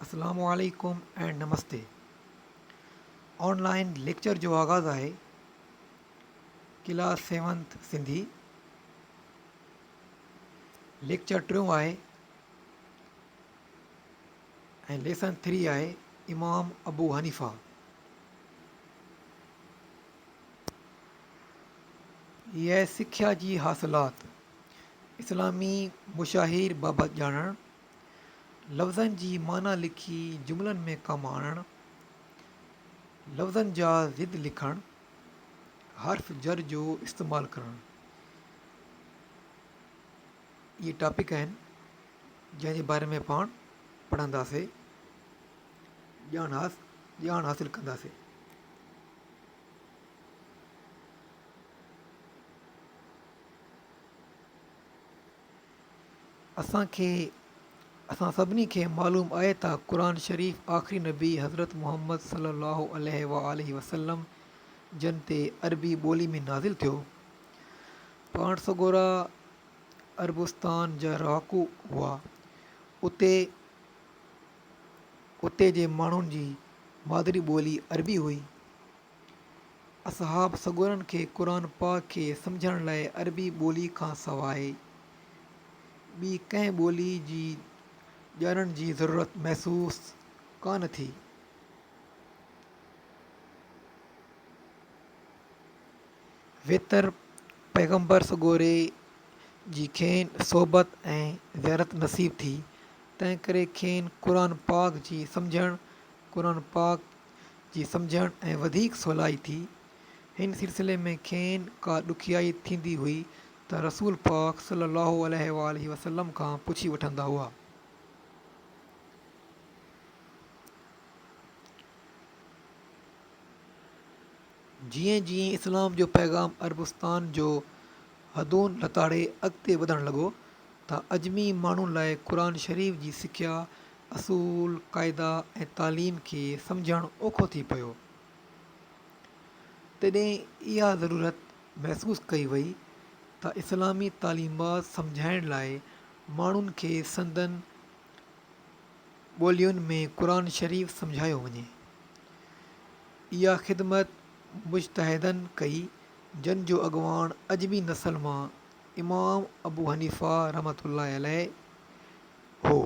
अस्सलामु अलैकुम and Namaste. Online lecture जो आगाज़ आहे क्लास 7th सिंधी लेक्चर टियों आहे ऐं लेसन 3 आहे इमाम अबू हनीफ़ा। यह सिख्या जी हासिलात इस्लामी मुशाहिर बाबति ॼाणणु, लफ़्ज़नि जी माना लिखी जुमलनि में कमु आणणु, लफ़्ज़नि जा ज़िद लिखणु, हर्फ़ जर जो इस्तेमालु करणु। इहे टॉपिक आहिनि जंहिंजे बारे में पाण पढ़ंदासीं, ॼाण हासिलु कंदासीं। असां सभिनी खे मालूम आहे त क़ुर शरीफ़ आख़िरी नबी हज़रत मुहम्मद सल्लल्लाहु अलैहि वसल्लम जन ते अरबी ॿोली में नाज़िल थियो। पाण सॻोरा अरबुस्तान जा रहाकू हुआ। उते जे माण्हुनि जी मादरी ॿोली अरबी हुई। असहाब सॻोरनि खे क़ुर पाक खे सम्झण लाइ अरबी ॿोली खां सवाइ ॿी कंहिं ॿोली जी ॼाणण जी ज़रूरत महसूसु कान थी। वेतर पैगम्बर सॻोरे जी खेनि सोबत ऐं ज़ियारत नसीब थी, तंहिं करे खेनि क़ुर पाक जी सम्झण ऐं वधीक सवलाई थी। हिन सिलसिले में खेनि का ॾुखियाई थींदी हुई त रसूल पाक सल्लल्लाहु अलैहि वसल्लम खां पुछी वठंदा हुआ। जीअं जीअं इस्लाम जो पैगाम अरबुस्तान जो हदून लताड़े अॻिते वधणु लॻो त अजमी माण्हुनि लाइ क़ुर शरीफ़ जी सिख्या, असूल, क़ाइदा ऐं तालीम खे सम्झणु औखो थी पियो। तॾहिं इहा ज़रूरत महसूसु कई वई त इस्लामी तालीमात सम्झाइण लाइ माण्हुनि खे संदनि ॿोलियुनि में क़ुर शरीफ़ सम्झायो वञे। इहा ख़िदमत मुज्तहिदनि कई, जन जो अॻुवाण अजमी नसल मां इमाम अबू हनीफ़ा रहमतुल्लाह अलैह हो।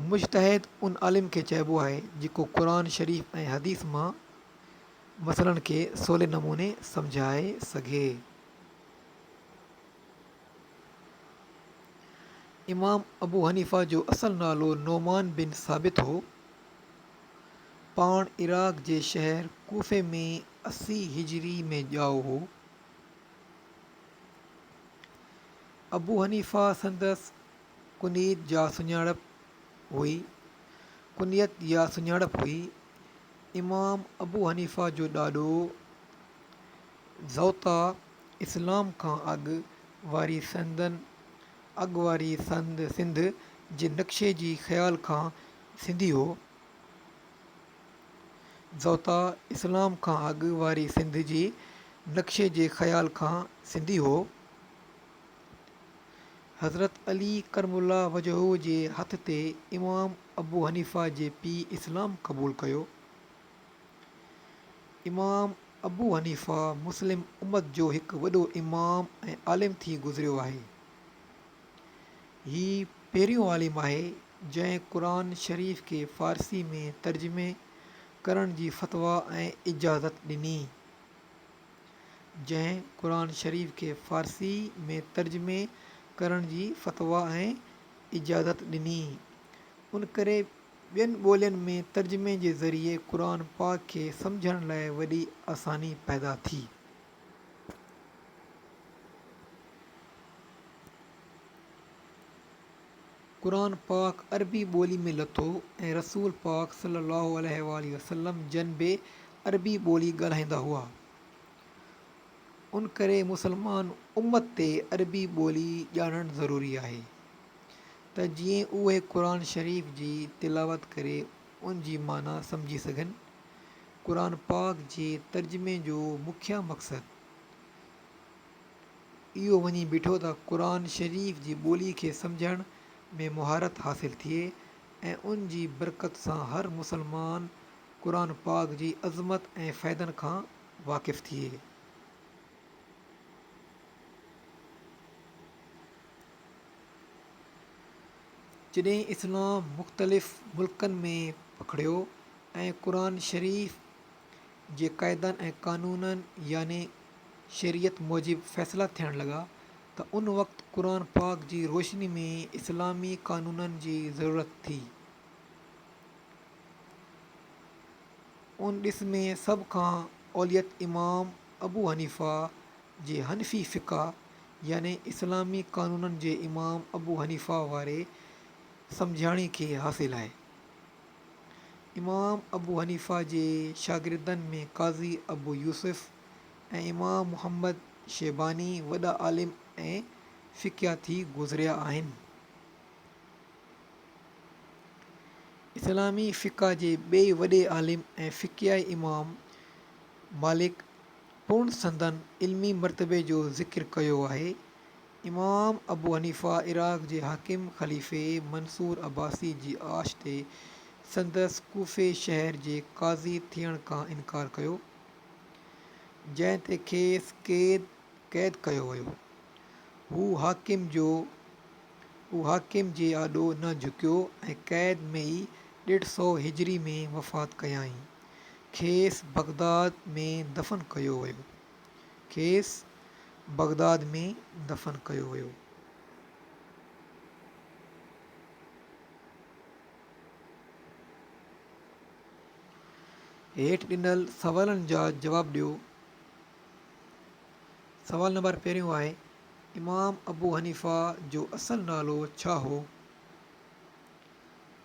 मुज्तहिद उन आलिम खे चइबो आहे जेको क़ुर शरीफ़ ऐं हदीस मां मसइलनि खे सवले नमूने सम्झाए सघे। इमाम अबू हनीफ़ा जो असुलु नालो नोमान बिन साबित हो। पाण इराक़ जे शहर कूफ़े में 80 हिजरी में ॼाओ हो। अबू हनीफ़ा संदसि कुनियत या सुञाणप हुई। इमाम अबू हनीफ़ा जो ॾाॾो ज़ौता इस्लाम खां अॻु वारी सिंध जे नक्शे जी ख़्याल खां सिंधी हो। ज़ौता इस्लाम खां अॻु वारी सिंध जी नक्शे जे ख़्याल खां सिंधी हो। हज़रत अली करमुल्लाह वजहू जे हथ ते इमाम अबू हनीफ़ा जे पीउ इस्लाम क़बूलु कयो। इमाम अबू हनीफ़ा मुस्लिम उम्मत जो हिकु वॾो इमाम ऐं आलिम थी गुज़रियो आहे। हीउ पहिरियों आलिम आहे जंहिं क़ुर शरीफ़ खे फ़ारसी में तर्जुमे करण जी फ़तवा ऐं इजाज़त ॾिनी। उन करे ॿियनि ॿोलियुनि में तर्जुमे जे ज़रिए क़ुर पाक खे सम्झण लाइ वॾी आसानी पैदा थी। क़ुर पाक अरबी ॿोली में लथो ऐं रसूल पाक सल्लल्लाहु अलैहि वसल्लम जन बि अरबी ॿोली ॻाल्हाईंदा हुआ। उन करे मुसलमान उम्मत ते अरबी ॿोली ॼाणणु ज़रूरी आहे त जीअं उहे क़ुर शरीफ़ जी तिलावत करे उन जी माना सम्झी सघनि। क़ुर पाक जे तर्जुमे जो मुख्य मक़सदु इहो वञी बीठो त क़ुर शरीफ़ जी ॿोली खे सम्झण में मुहारत हासिलु थिए ऐं उन जी बरकत सां हर मुसलमान क़ुरान पाक जी अज़मत ऐं फ़ाइदनि खां वाक़िफ़ थिए। जॾहिं इस्लाम मुख़्तलिफ़ मुल्कनि में पखिड़ियो ऐं क़ुरान शरीफ़ जे क़ाइदनि ऐं क़ानूननि याने शरीयत मूजिबि फ़ैसिला थियण लॻा त उन वक़्तु क़ुरान पाक जी रोशनी में इस्लामी क़ानूननि जी ज़रूरत थी। उन ॾिस में सभ खां औलियत इमाम अबू हनीफ़ा जे हनफ़ी फ़िक़ा याने इस्लामी क़ानूननि जे इमाम अबू हनीफ़ा वारे सम्झाणी खे हासिलु आहे। इमाम अबू हनीफ़ा जे शागिर्दनि में क़ाज़ी अबू यूसुफ़ ऐं इमाम मुहम्मद शेबानी वॾा आलिम ऐं फ़िक़ियाती गुज़रिया आहिनि। इस्लामी फ़िक़ा जे ॿिए वॾे आलिम ऐं फ़िक़ियाई इमाम मालिक पूर्ण संदनि इल्मी मर्तबे जो ज़िक्र कयो आहे। इमाम अबू हनीफ़ा इराक़ जे हाकिम ख़लीफ़े मंसूर अब्बासी जी आश ते संदसि कूफ़े शहर जे क़ाज़ी थियण खां इनकार कयो, जंहिं ते खेसि क़ैद कयो वियो। हू हाकिम जे आॾो न झुकियो ऐं क़ैद में ई 150 हिजरी में वफ़ात कयाईं। खेसि बगदाद में दफ़न कयो वियो। हेठि ॾिनल सवालनि जा जवाब ॾियो। सवाल नंबर पहिरियों आहे, इमाम अबू हनीफ़ा जो असुलु नालो छा हो?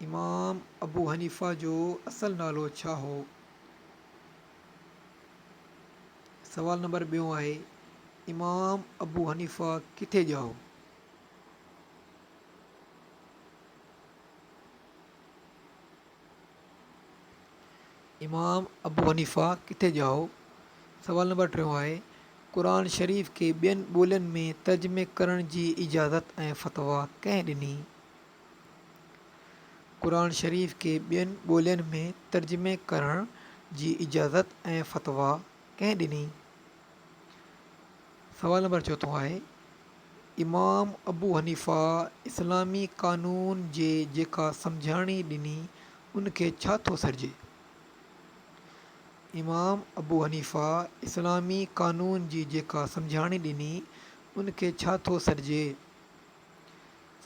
इमाम अबू हनीफ़ा जो असुलु नालो छा हो? सवाल नंबर ॿियों आहे, इमाम अबू हनीफ़ा किथे ॼाओ? इमाम अबू हनीफ़ा किथे ॼाओ? सवाल नंबर टियों आहे, क़ुरान शरीफ़ खे ॿियनि ॿोलियुनि में तर्जुमे करण जी इजाज़त ऐं फ़तवा कंहिं ॾिनी? क़ुरान शरीफ़ खे ॿियनि ॿोलियुनि में तर्जुमे करण जी इजाज़त ऐं फ़तवा कंहिं ॾिनी? सवाल नंबर चोथों आहे, इमाम अबू हनीफ़ा इस्लामी क़ानून जे जेका सम्झाणी ॾिनी उनखे छा थो सॾिजे? इमाम अबू हनीफ़ा इस्लामी क़ानून जी जेका सम्झाणी ॾिनी उनखे छा थो सॾिजे?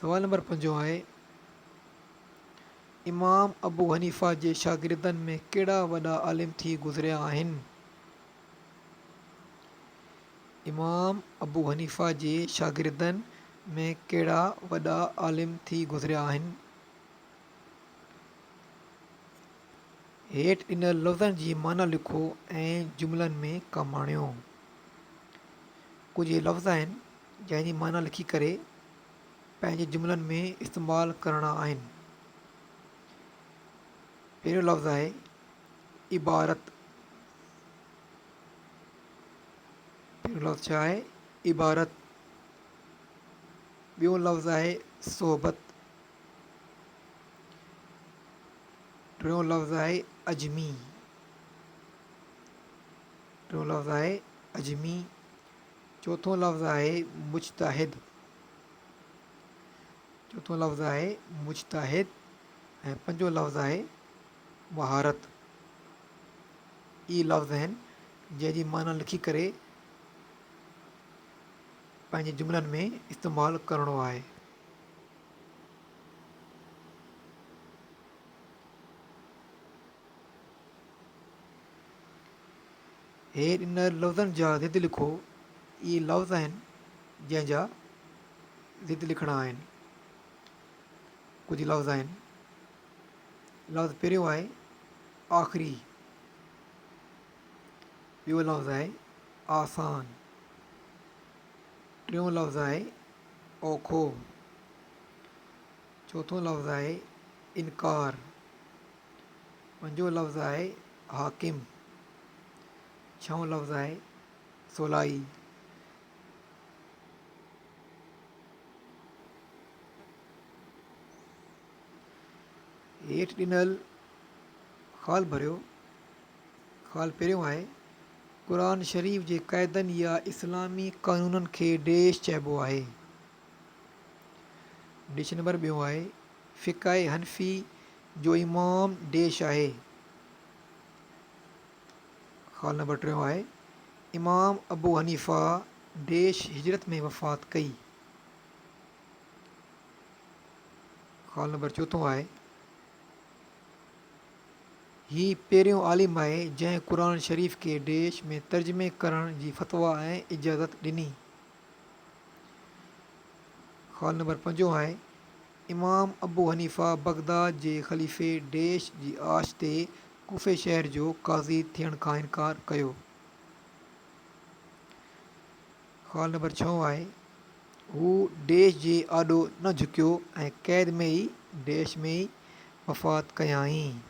सवाल नंबर 5 आहे, इमाम अबू हनीफ़ा जे शागिर्दनि में कहिड़ा वॾा आलिम थी गुज़रिया आहिनि? इमाम अबू हनीफ़ा जे शागिर्दनि में कहिड़ा वॾा आलिम थी गुज़रिया आहिनि? हेठि ॾिनल लफ़्ज़नि जी माना लिखो ऐं जुमिलनि में कमु आणियो। कुझु लफ़्ज़ आहिनि जंहिंजी माना लिखी करे पंहिंजे जुमिलनि में इस्तेमालु करणा आहिनि। पहिरियों लफ़्ज़ आहे इबारत। पहिरियों लफ़्ज़ छा आहे? इबारत। ॿियो लफ़्ज़ आहे सोहबत। टियों लफ़्ज़ आहे अजमी। टियों लफ़्ज़ आहे अजमी। चोथों लफ़्ज़ आहे मुजतहिद। चोथों लफ़्ज़ आहे मुजतहिद ऐं पंजो लफ़्ज़ आहे महारत। इहे लफ़्ज़ आहिनि जंहिंजी माना लिखी करे पंहिंजे जुमिलनि में इस्तेमालु करिणो आहे। हेठि ॾिनल लफ़्ज़नि जा ज़िद लिखो। इहे लफ़्ज़ आहिनि जंहिंजा ज़िद लिखणा आहिनि। कुझु लफ़्ज़ आहिनि। लफ़्ज़ पहिरियों आहे आख़िरी। ॿियो लफ़्ज़ आहे आसान। टियों लफ़्ज़ आहे औखो। चोथों लफ़्ज़ आहे इनकार। पंजो लफ़्ज़ आहे हाकिम। छहों लफ़्ज़ आहे सवलाई। हेठि ॾिनल ख़ाल भरियो। ख़ाल पहिरियों आहे क़ुरान शरीफ़ जे क़ाइदनि या इस्लामी क़ानूननि खे देश चइबो आहे। डिश नंबर ॿियो आहे फ़िक़ाए हनफ़ी जो इमाम देश आहे। ख़ाल नंबर टियों आहे इमाम अबू हनीफ़ा देश हिजरत में वफ़ात कई। ख़ाल नंबर चोथों आहे ही पहिरियों आलिम आहे जंहिं क़ुरान शरीफ़ खे देश में तर्जुमे करण जी फ़तवा ऐं इजाज़त ॾिनी। ख़ाल नंबर पंजो आहे इमाम अबू हनीफ़ा बगदाद जे ख़लीफ़े देश जी आश ते कूफ़े शहर जो क़ाज़ी थियण खां इनकार कयो। ख़ाल नंबर छहों आहे हू देश जे आॾो न झुकियो ऐं क़ैद में ई देश में ई वफ़ात कयाईं।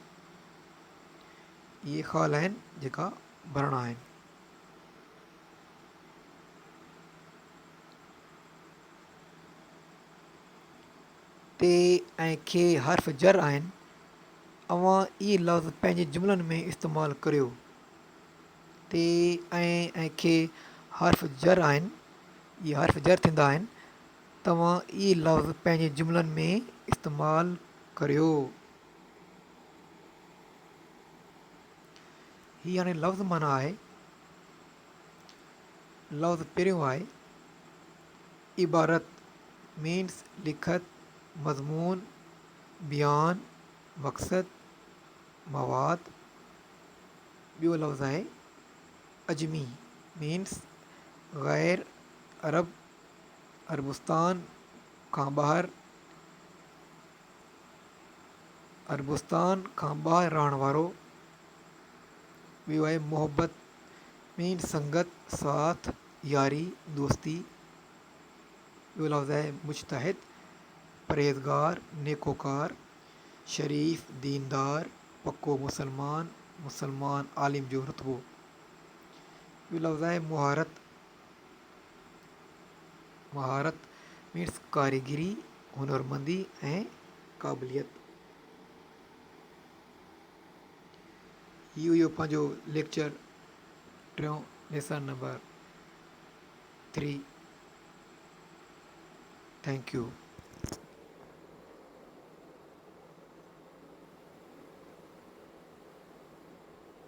इहे ख़ाल आहिनि जेका भरणा आहिनि। ते ऐं खे हर्फ़ जर आहिनि। अवां इहे लफ़्ज़ पंहिंजे जुमलनि में इस्तेमालु करियो। ते ऐं खे हर्फ़ जर आहिनि। इहे हर्फ़ जर थींदा आहिनि। तव्हां इहे लफ़्ज़ पंहिंजे जुमलनि में इस्तेमालु करियो। हीअ हाणे लफ़्ज़ माना आहे। लफ़्ज़ पहिरियों आहे इबारत मीन्स लिखत मज़मून बयान मक़सद मवाद। ॿियो लफ़्ज़ आहे अजमी मीन्स ग़ैर अरब अरबुस्तान खां ॿाहिरि रहण वारो। ॿियो आहे मोहबत मीन्स संगत साथ यारी दोस्ती। ॿियो लफ़्ज़ आहे मुजतहिद परहेज़गार नेकोकार शरीफ़ दीनदार पको मुसलमान आलिम जो रुतबो। ॿियो लफ़्ज़ आहे महारत मीन्स कारीगिरी हुनरमंदी ऐं क़ाबिलियत। इहो पंहिंजो लेक्चर टियों लेसन नंबर 3। Thank U.